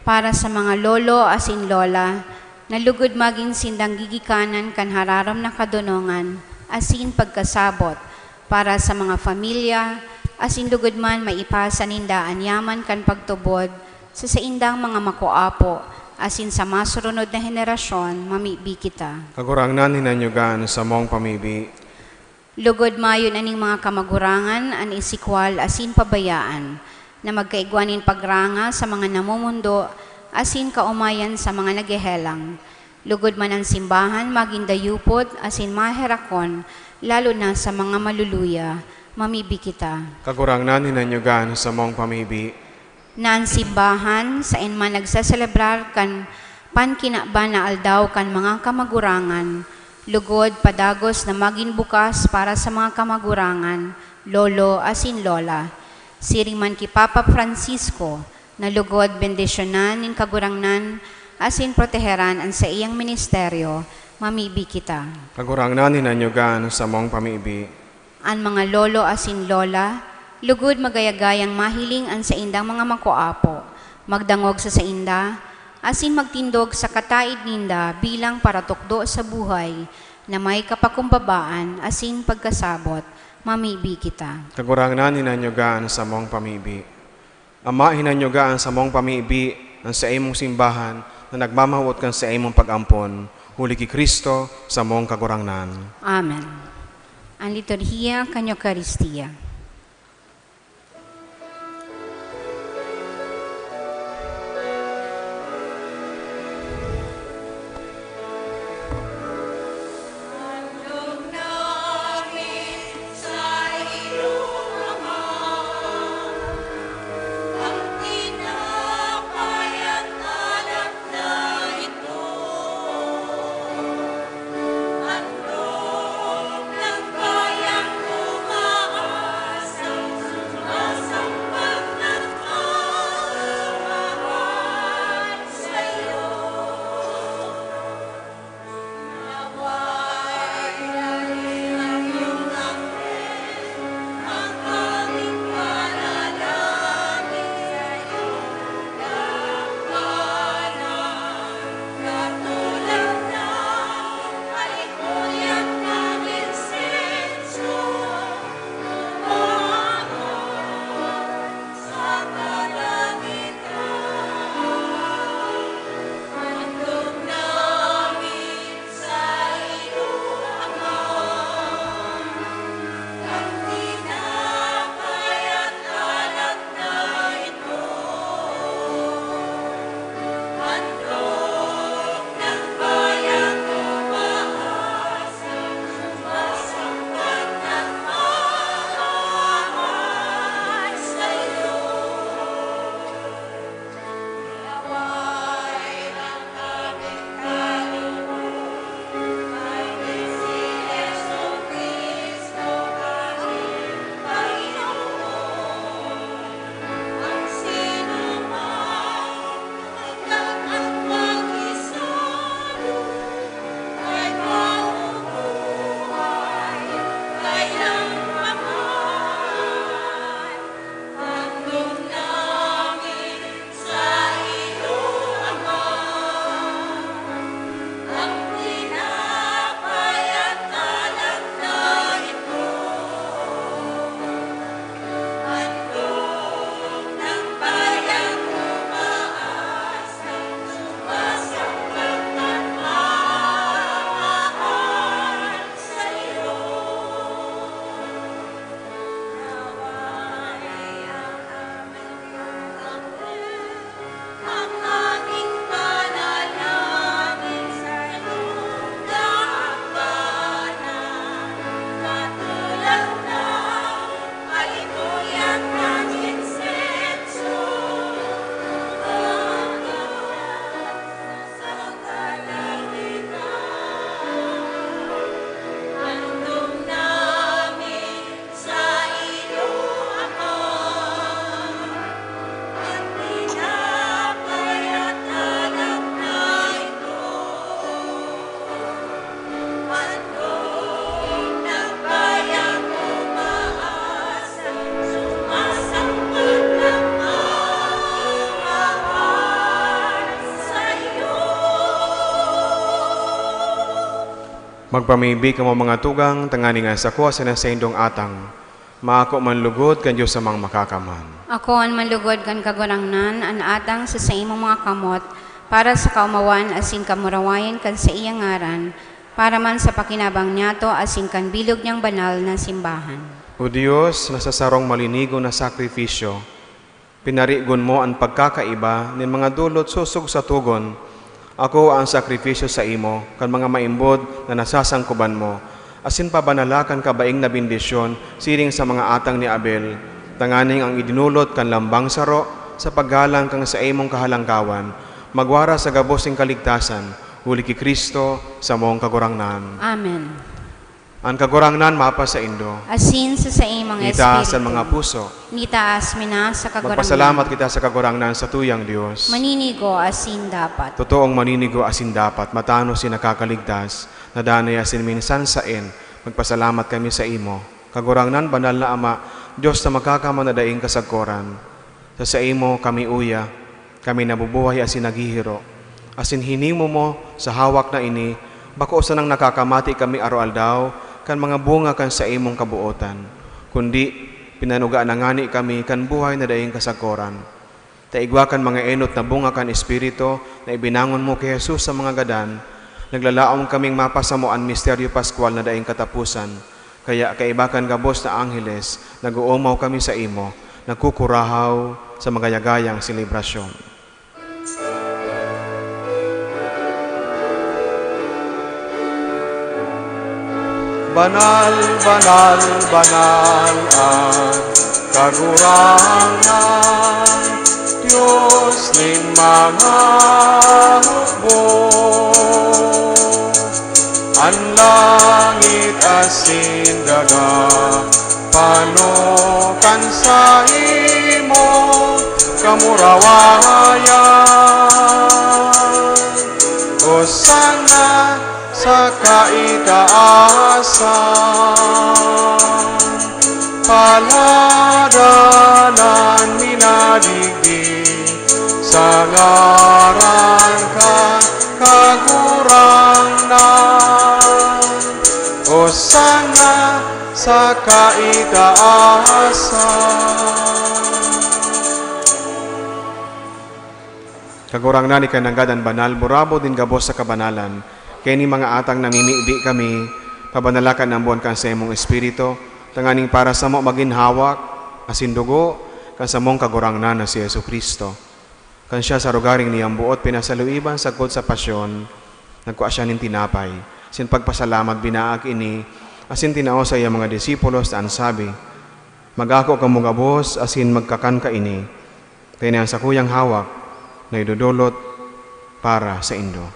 Para sa mga lolo, asin lola, na lugod maging sindang gigikanan kan hararam na kadunongan, asin pagkasabot. Para sa mga familia, asin lugod man maipasa ninda anyaman kan pagtubod, sa indang mga makuapo, asin sa masurunod na henerasyon, mamibi kita. Kagurangnan, hinanyugaan sa mong pamibi. Lugod mayon aning mga kamagurangan, an isikwal, asin pabayaan, na magkaigwanin pagranga sa mga namumundo, asin kaumayan sa mga nagehelang. Lugod man ang simbahan, magindayupod, asin maherakon, lalo na sa mga maluluya, mamibi kita. Kagurangnan, hinanyugaan sa mong pamibi. Na ang simbahan, sa inman nagsaselebrar kan pankinaba na aldaw kan mga kamagurangan, lugod padagos na maging bukas para sa mga kamagurangan, lolo asin lola. Siring man ki Papa Francisco, na lugod bendisyonan nin kagurangnan, asin proteheran ang sa iyang ministeryo, mamibi kita. Kagurangnan, hinanyugaan sa mong pamibi. Ang mga lolo asin lola, lugod magayagayang mahiling ang sa indang mga makuapo, magdangog sa inda, asin magtindog sa kataid ninda bilang para tukdo sa buhay, na may kapakumbabaan, asin pagkasabot, mamibi kita. Kagurangnan, hinanyugaan sa mong pamibi. Ama, hinanyogaan sa mong pamiibi ang sa imong simbahan na nagmamahut kan sa imong pag-ampon. Huli ki Kristo sa mong kagurangnan. Amen. Ang liturhiya kanyo Eucharistia. Magpamibi ka mo mga tugang, tangani nga sa kuha sa nasayndong atang. Maako man lugod kan Diyos sa mga makakaman. Ako ang manlugod kan kagurangnan, an atang sa imong mga kamot, para sa kaumawan asin kamurawayan kan sa iyang ngaran, para man sa pakinabang niyato asin kan bilog niyang banal na simbahan. O Diyos, na sa sarong malinigo na sakripisyo, pinarigon mo ang pagkakaiba ng mga dulot susog sa tugon. Ako ang sakripisyo sa imo, kan mga maimbod na nasasangkuban mo, asin pabanalakan kabaing na bendisyon, siring sa mga atang ni Abel, tanganing ang idinulot kan lambang saro, sa paggalang kang sa imong kahalangkawan, magwara sa gabosing kaligtasan, huli ki Kristo sa mong kagurangnan. Amen. Ang kagurangnan mapa sa Indo, Asin sa imong itaas espiritu. sa mga puso, Nitaas mina sa kagurangnan. magpasalamat kita sa kagurangnan sa tuyang Diyos. Maninigo asin dapat. Totoong maninigo asin dapat, matano si nakakaligtas, nadanay asin minsan sain, magpasalamat kami sa imo. Kagurangnan, banal na Ama, Diyos na makakamanadaing kasagkoran. Sa imo kami uya, kami nabubuhay asin naghihiro. Asin hinimo mo sa hawak na ini, bako sa nang nakakamati kami araw-aldaw, kan mga bunga kan sa imong kabuotan. Kundi, pinanugaan na ngani kami kan buhay na daing kasagkoran. taigwakan mga enot na bunga kan Espiritu, na ibinangon mo kay Jesus sa mga gadan, naglalaom kaming mapasamo ang misteryo Pascual na daing katapusan. Kaya kaibakan gabos na angheles, nag-uumaw kami sa imo, nagkukurahaw sa magayagayang selebrasyon. Banal, banal, banal ang kagurangan, Diyos ning mga hukbo. Ang langit asin daga, panukan sa imo, kamurawayan. O sana sa kaitaasan, paladanan minadigdig, sa ngaran ka kagurangnan. O sana sa kaitaasan. Kagurangnan ni kananggadan banal, burabo din gabos sa kabanalan, kaya ni mga atang namimibi kami, pabanalakan ang buwan kan sa imong Espiritu, tanganing para sa mo maginhawak, asin dugo, kan sa mong kagurangnan na si Yesu Kristo. Kan siya sa rugaring niyang buot, pinasaluiban sagkod sa pasyon, nagkuha siya ning tinapay. Sin pagpasalamat binaag ini, asin tinao sa iyang mga disipulos, taan sabi, magako ka mugabos, asin magkakan ka ini, tayo sa kuyang hawak, na idudulot para sa indo.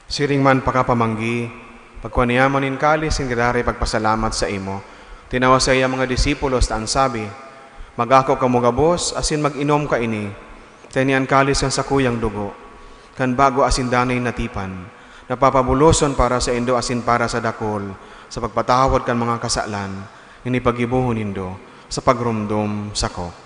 Siring man pakapamanggi, pagkuaniyaman in kalis, in gidari pagpasalamat sa imo. Tinawa sa iya mga disipulos, taan sabi, magako ka mugabos, asin mag-inom ka ini, tanian kalis ang sakuyang dugo, kan bago asin danay natipan, napapabuloson para sa indo asin para sa dakol, sa pagpatawad kan mga kasalan, inipagibuhon indo, sa pagrumdum sako.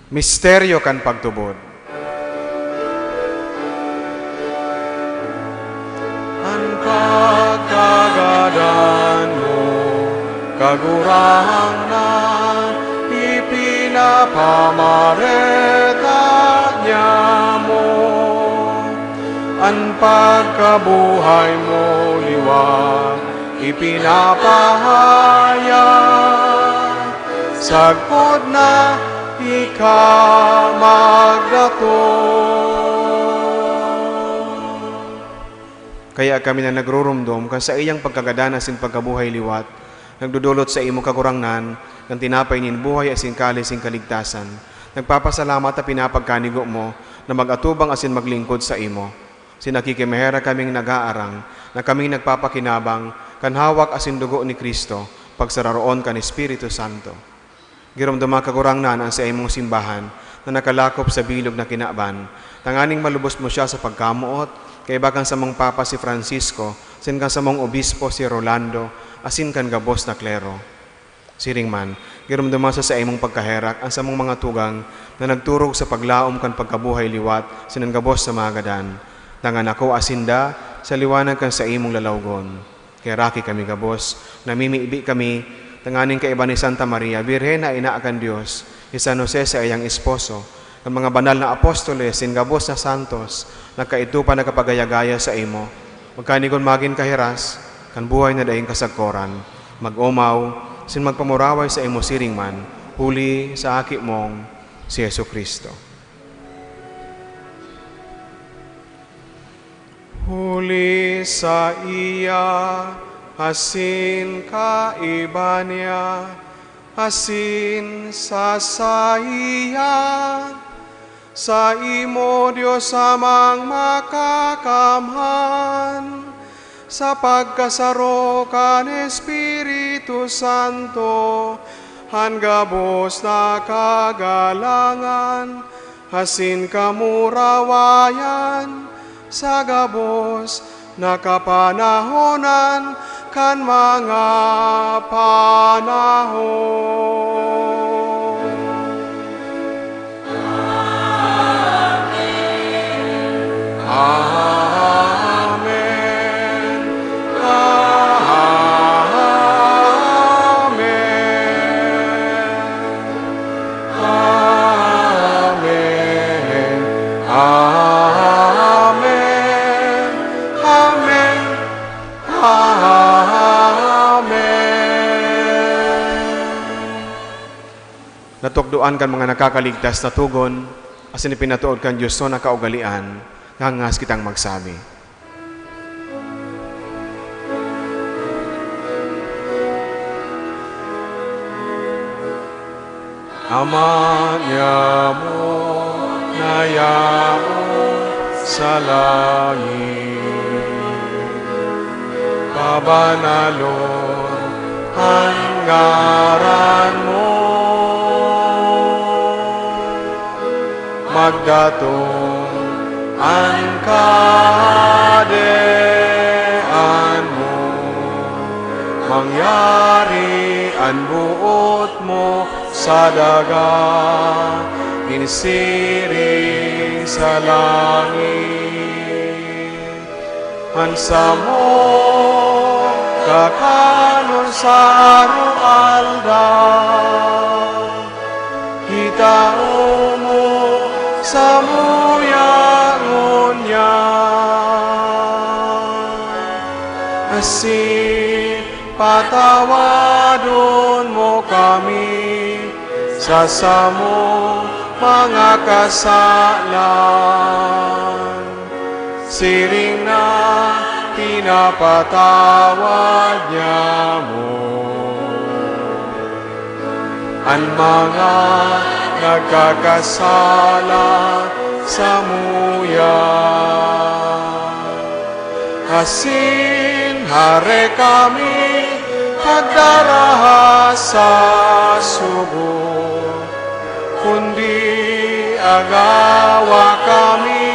Misteryo kan pagtubod. Ang pagkagadan mo, kagurangnan, ipinapamareta niya mo. Ang pagkabuhay mo, liwag, ipinapahaya. Sagpod na ika magdato. Kaya kami na nagrurumdom kan sa iyang pagkagadanas in pagkabuhay liwat, nagdudulot sa imo kagurangnan, ng tinapay nin buhay asin kalis in kaligtasan. Nagpapasalamat at pinapagkanigo mo na magatubang asin maglingkod sa imo. Sinakikimahera kaming nag-aarang, na kaming nagpapakinabang, kan hawak asin dugo ni Kristo, pagsararoon kan Espiritu Santo. Giromdama kagurangnan ang sa imong simbahan na nakalakop sa bilog na kinaban. Tanganing malubos mo siya sa pagkamuot, kay bakang sa mong Papa si Francisco, sin kan sa mong Obispo si Rolando, asin kan gabos na klero. Siring man, giromdama sa imong pagkaherak ang sa mong mga tugang na nagturog sa paglaom kan pagkabuhay liwat, sinan gabos sa mga gadan. Tangan ako asinda sa liwanag kan sa imong lalawgon. Kaya raki kami gabos, namimiibi kami, tanganing kaiba ni Santa Maria, Birhen na ina akan Diyos, si San Jose sa iyang esposo, ang mga banal na apostoles, sin gabos na santos, nagkaitupa na kapagayagaya sa imo, magkanigon magin kahiras, kan buhay na daing kasagkoran, mag-umaw, sin magpamuraway sa imo siring man, huli sa aki mong si Yesu Kristo. Huli sa iya, asin kaiba niya, asin sa saya, sa imo Diyos amang makakamhan, sa pagkasaro kan Espiritu Santo, hangabos na kagalangan, hasin kamurawayan, sa gabos na kapanahonan, kan mga panahon. Amen. Amen. Amen. Amen. Amen. Natukduan kan mga nakakaligtas na tugon, asin ipinatuod kan Diyos na kaugalian, ngangas kitang magsabi. Ama niya mo na yaon sa langit, pabanalon ang ngaran mo, magdatong ang kadean mo, mangyari ang buot mo sa daga, insiring sa langit. Hansa mo, kakanon sa rualda, hitao mo sa muyangon niya, asin patawadon mo kami sa samo mga kasalan, siring na pinapatawad niya mo ang mga nagkakasala sa muya. Asin hare kami pagdaraha sa sugo, kundi agawa kami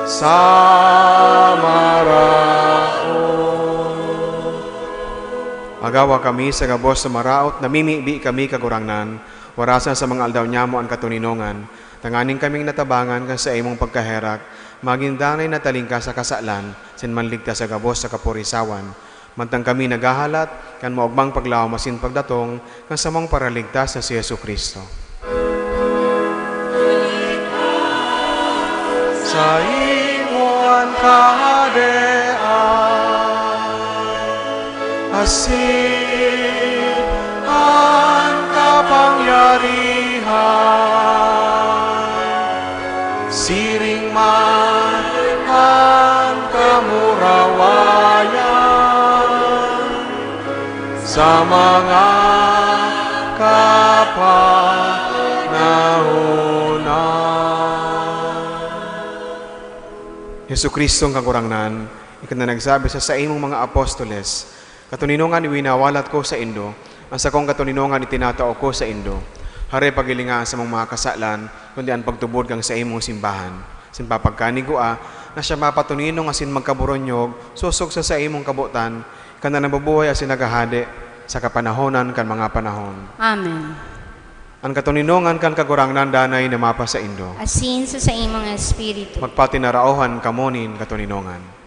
sa maraot. Agawa kami sa gabos sa maraot, namimibi kami kagurangnan, warasan sa mga aldaw niya mo ang katuninongan, tanganing kaming natabangan kan sa imong pagkaherak, magindanay na talingka sa kasalan, sinmanligta sa gabos sa kapurisawan. Mantang kami nagahalat, kan maugmang paglaw masin pagdatong, kan samang paraligtas na si Yesu Kristo. Sa imuan kahadean, asin ang kapangyarihan, siring man ang kamurawayan, sa mga kapanahonan. Yesu Kristo ang kagurangnan, ikan na nagsabi sa imong mga apostoles, katuninongan iwinawalat ko sa Indo, ang sakong katuninongan itinatao ko sa Indo. Hare pagilingaan sa mga kasalan, kundi ang pagtubod kang sa imong simbahan. Sin papagkanigua, na siya mapatuninong asin magkaburonyog, susog sa imong kabutan, kan na nabubuhay asin nagahade, sa kapanahonan kan mga panahon. Amen. Ang katuninongan kan kagurangnan danay na mapa sa Indo. Asin sa imong espiritu. Magpatinaraohan kamonin katuninongan.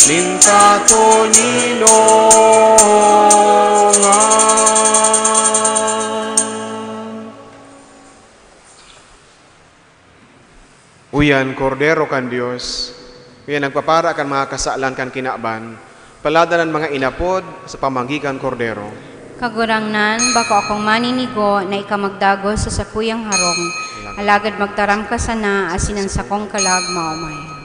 lintato ninongan. Uyan, kordero kan Dios. Uyan, nagpapara kan mga kasalan kan kinaban. Paladanan mga inapod sa pamanggikan kordero. Kagurangnan, bako akong maninigo na ikamagdagos sa sakuyang harong. Alagad magtaram ka sana, asinan sa kong kalag maumay.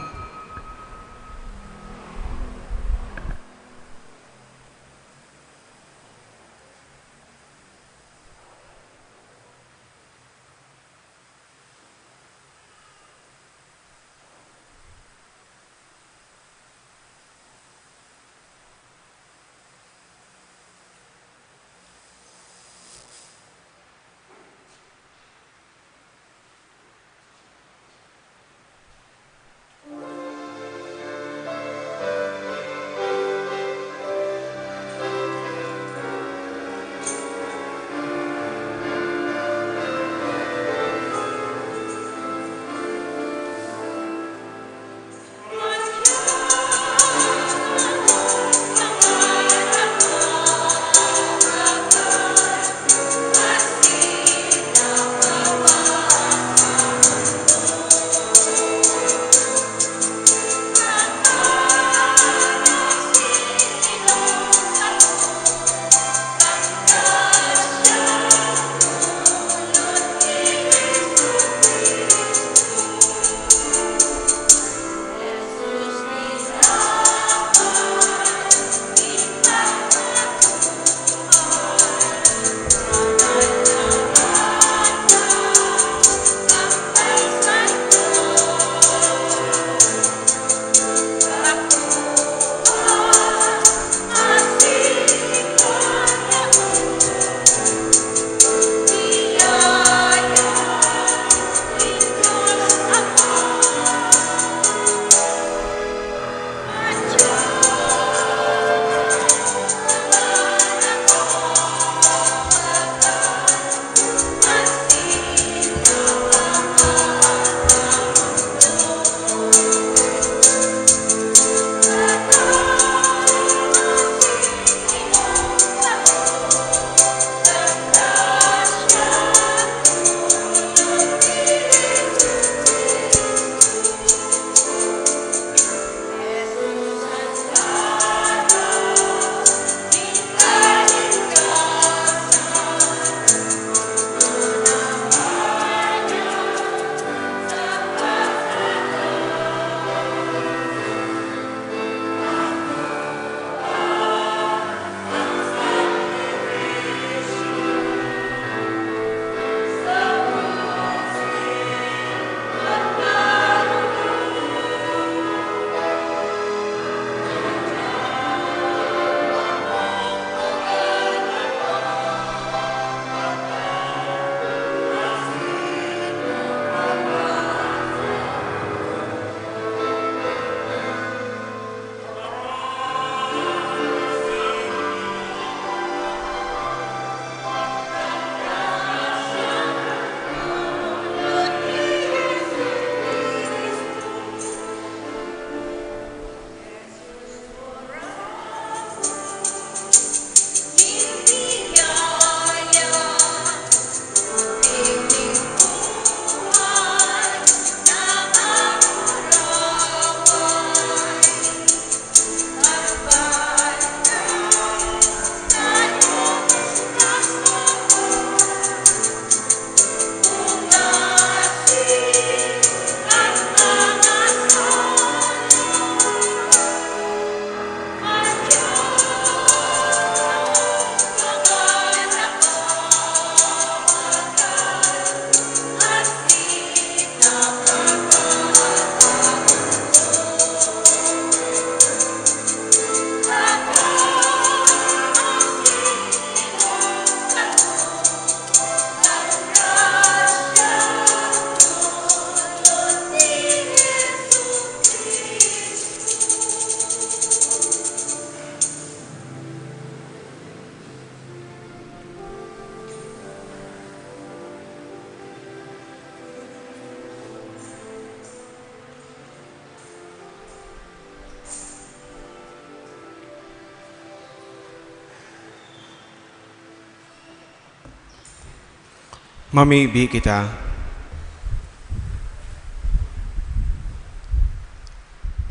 Mamibi kita.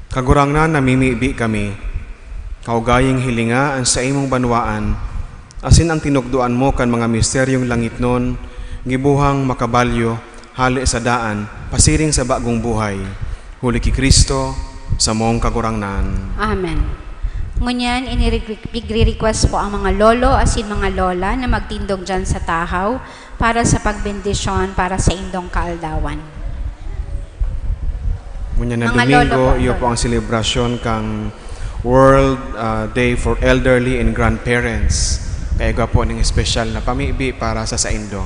Kagurangnan namimibi kami, kaugaying hilinga ang sa imong banwaan, asin ang tinugduan mo kan mga misteryong langit nun, gibuhang makabalyo, hali sa daan, pasiring sa bagong buhay. Huli ki Kristo, sa mong kagurangnan. Amen. Ngunyan, inire-request po ang mga lolo asin mga lola na magtindog dyan sa tahaw para sa pagbendisyon para sa indong kaaldawan. Ngunyan na Mga Domingo, lolo po, iyo po ang selebrasyon kang World Day for Elderly and Grandparents. Kaya ga po ng espesyal na pamibi para sa Indo.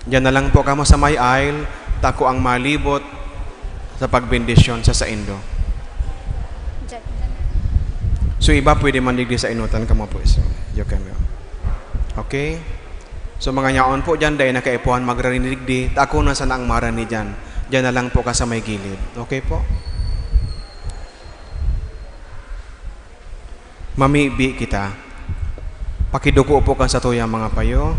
Diyan na lang po kamo sa may aisle, tako ang malibot sa pagbendisyon sa Indo. So iba pwede mandigdi sa inutan kamo po. So, you can go. Okay? So mga nyaon po dyan, dahil nakaipuhan magrarinig tako na sana ang marani dyan. Diyan na lang po ka sa may gilid. Okay po? Mamibi kita. Pakiduko po ka sa tuyang mga payo.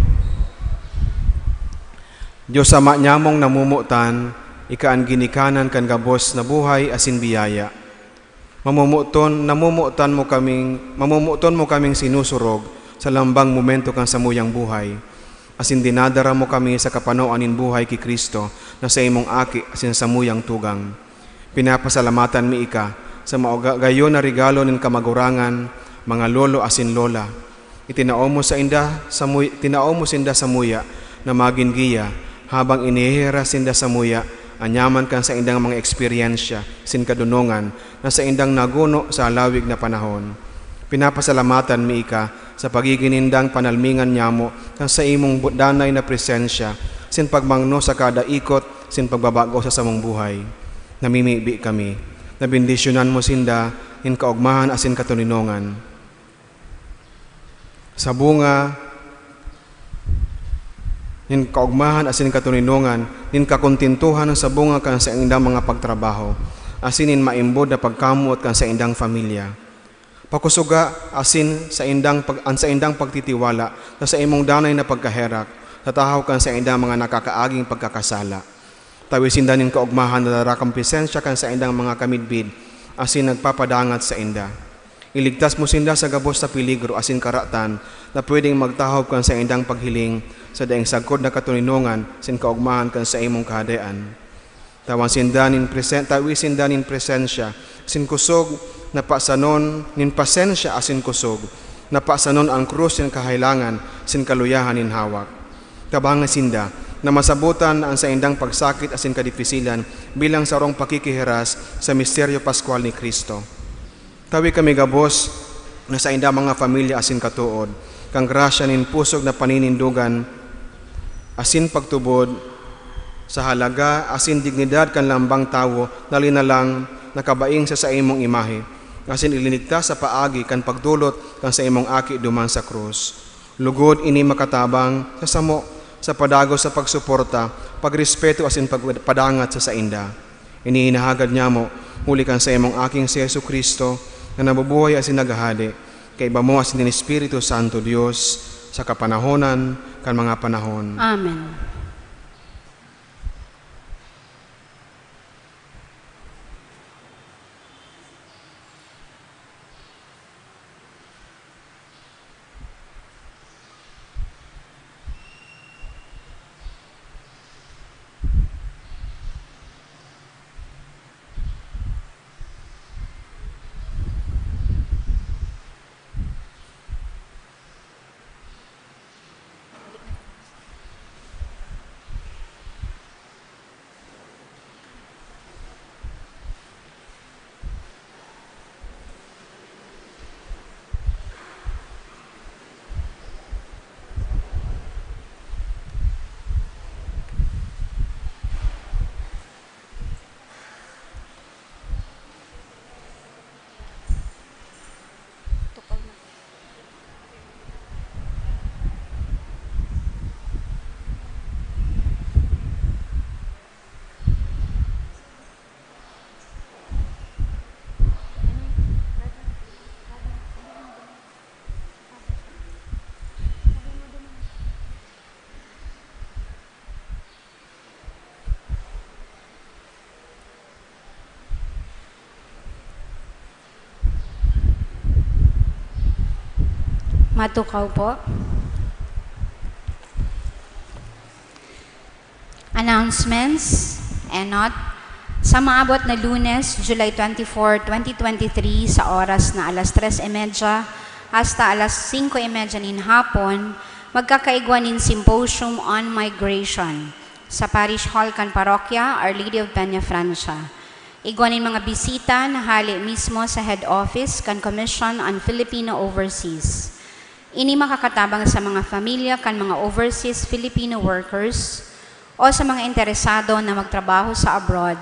Diyos sama nyamong namumutan, ikaan ginikanan kan gabos na buhay asin biyaya. Mamumuton mo kaming sinusurog sa lambang momento kang samuyang buhay. Asin dinadara mo kami sa kapanoanin buhay ki Kristo na sa imong aki asin samuyang tugang. Pinapasalamatan mi ika sa gayon na regalo nin kamagurangan, mga lolo asin lola. Itinao mo sinda sa muya na maging giya habang inihira sinda sa muya anyaman kan sa indang mga eksperyensya sin kadunungan na sa indang naguno sa alawig na panahon. Pinapasalamatan mi ika sa pagiginindang panalmingan nyamo kan sa imong danay na presensya sin pagmangno sa kada ikot sin pagbabago sa samong buhay. Namimibi kami. Nabindisyonan mo sinda in kaugmahan asin katuninongan. Sa bunga in kaugmahan asin katuninongan, in kakontintuhan sa bunga kan sa indang mga pagtrabaho, asin in maimbod na pagkamuot kan sa indang familia. Pakusuga asin sa indang pagtitiwala sa imong danay na pagkaherak, tatahaw kan sa indang mga nakakaaging pagkakasala. Tawisin danin kaugmahan na darakang presensya kan sa indang mga kamidbid, asin nagpapadangat sa inda. Iligtas mo sinda sa gabos sa peligro asin karatan na pwedeng magtahaw kan sa indang paghiling sa daing sagkod na katuninongan sin kaugmahan kan sa imong kahadaan. Tawisin danin presensya sin kusog na pasanon nin pasensya asin kusog na pasanon ang krus sin kahailangan sin kaluyahan nin hawak. Kabangan sinda na masabutan ang sa indang pagsakit asin kadifisilan bilang sarong pakikihiras sa misteryo Pascual ni Kristo. Tawi kami gabos na sa indang mga pamilya asin katuod, kang grasya nin pusog na paninindugan asin pagtubod sa halaga asin dignidad kan lambang tawo nalinalang nakabaing sa imong imahe asin ilinigtas sa paagi kan pagdulot kan sa imong aki duman sa krus. Lugod ini makatabang sa samo sa padagos sa pagsuporta, pagrespeto asin pagpadangat sa inda. Iniinahagad niya mo, huli kan sa imong aking si Yesu Kristo, na nabubuhay asin nagahadi, kay iba mo asin din Espiritu Santo Dios, sa kapanahonan, kan mga panahon. Amen. Matukaw po. Announcements and not. Sa maabot na Lunes, July 24, 2023 sa oras na alas 3:30 hasta alas 5:30 nin hapon, magkakaigwanin symposium on migration sa Parish Hall kan Parokya, Our Lady of Peña Francia. Igwanin mga bisita na hali mismo sa head office kan Commission on Filipino Overseas. Ini makakatabang sa mga familia kan mga overseas Filipino workers o sa mga interesado na magtrabaho sa abroad.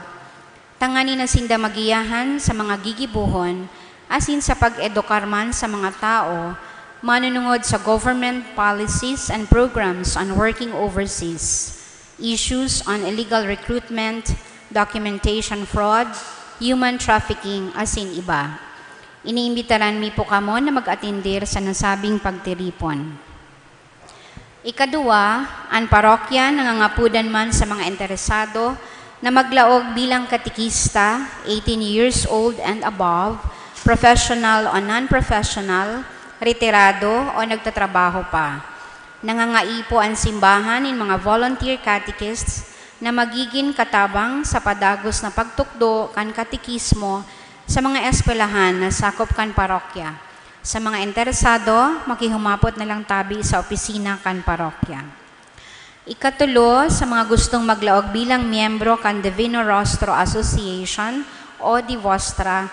Tangani na sinda magiyahan sa mga gigibuhon asin sa pag-edukar man sa mga tao manunungod sa government policies and programs on working overseas, issues on illegal recruitment, documentation fraud, human trafficking, asin iba. Iniimbitaran mi po kamo na mag-atindir sa nasabing pagtiripon. Ikadua, ang parokya nangangapudan man sa mga interesado na maglaog bilang katikista, 18 years old and above, professional o non-professional, retirado o nagtatrabaho pa. Nangangaipo ang simbahan in mga volunteer catechists na magiging katabang sa padagos na pagtukdo kan katikismo sa mga eskwelahan na sakop kan parokya. Sa mga interesado, makihumapot na lang tabi sa opisina kan parokya. Ikatulo, sa mga gustong maglaog bilang miyembro kan Divino Rostro Association o Divostra,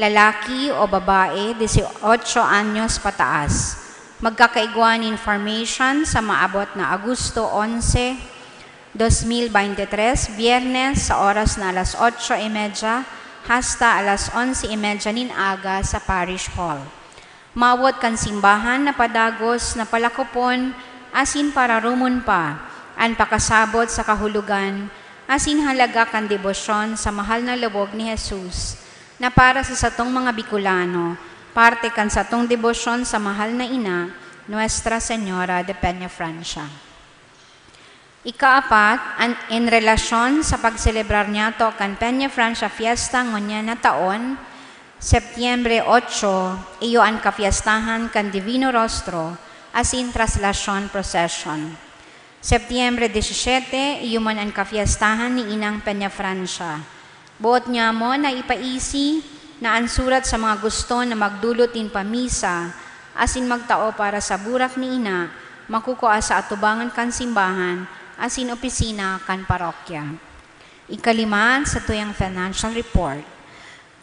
lalaki o babae, 18 anyos pataas. Magkakaigwan information sa maabot na Agosto 11, 2023, Biyernes sa oras na alas 8:30 hasta alas 11:30 nin aga sa Parish Hall. Mawot kan simbahan na padagos na palakopon asin para rumon pa ang pakasabot sa kahulugan asin halaga kan debosyon sa mahal na lubog ni Jesus na para sa satong mga Bicolano, parte kan satong debosyon sa mahal na ina, Nuestra Señora de Peña Francia. Ikaapat, in relasyon sa pagselebrar niya to kan Peña Francia Fiesta ngonya na taon, Setyembre 8, iyo ang kafiestahan kan Divino Rostro asin traslasyon procession. Setyembre 17, iyo man ang kafiestahan ni Inang Peña Francia. Buot niya mo na ipaisi na ang surat sa mga gusto na magdulutin pamisa asin magtao para sa burak ni Ina, makukuha sa atubangan kan simbahan asin opisina kan parokya. Ikalima, sa tuyang financial report.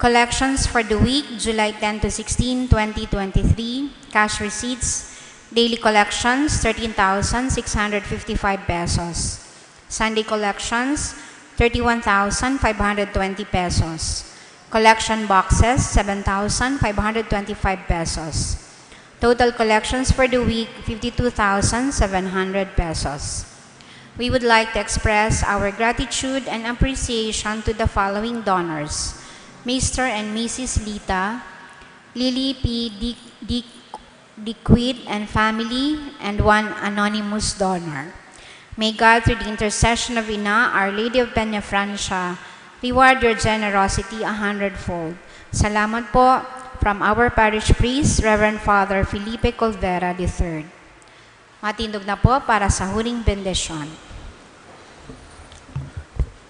Collections for the week, July 10 to 16, 2023. Cash receipts, daily collections, 13,655 pesos. Sunday collections, 31,520 pesos. Collection boxes, 7,525 pesos. Total collections for the week, 52,700 pesos. We would like to express our gratitude and appreciation to the following donors: Mr. and Mrs. Lita, Lily P. Diquid and family, and one anonymous donor. May God, through the intercession of Ina, Our Lady of Peña Francia, reward your generosity 100-fold. Salamat po from our parish priest, Reverend Father Felipe Colvera III. Matindog na po para sa huling bendisyon.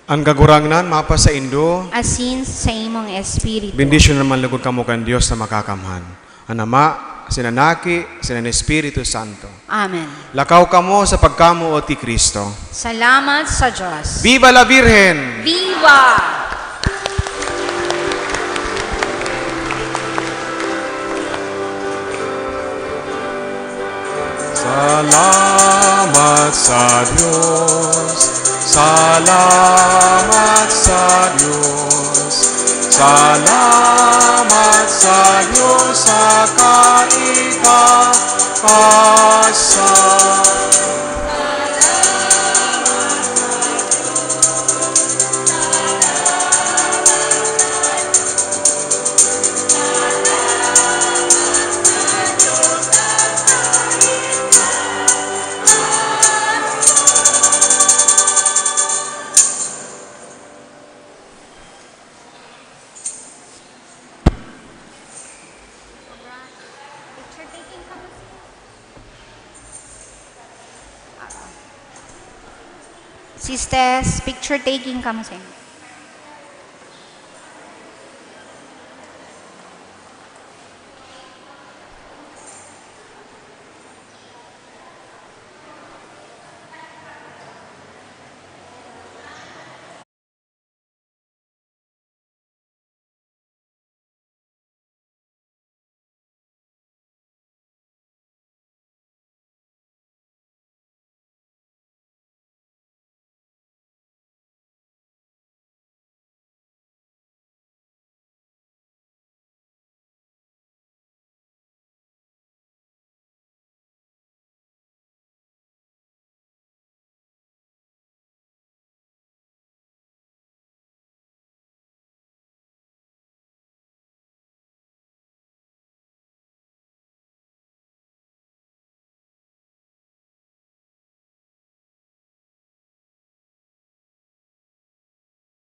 Ang kagurangnan, mapa sa Indo, Asin sa imong espiritu. bendisyon naman lugod kamo kan Dios na makakamhan. Ang Ama, sinanaki, sinan Espiritu Santo. Amen. Lakaw kamo sa pagkamo o ti Kristo. Salamat sa Diyos. Viva la Virgen! Viva! Salamat sa Diyos, salamat sa Diyos, salamat sa Diyos sa kaligtasan. Sisters, picture taking kamo sa inyo.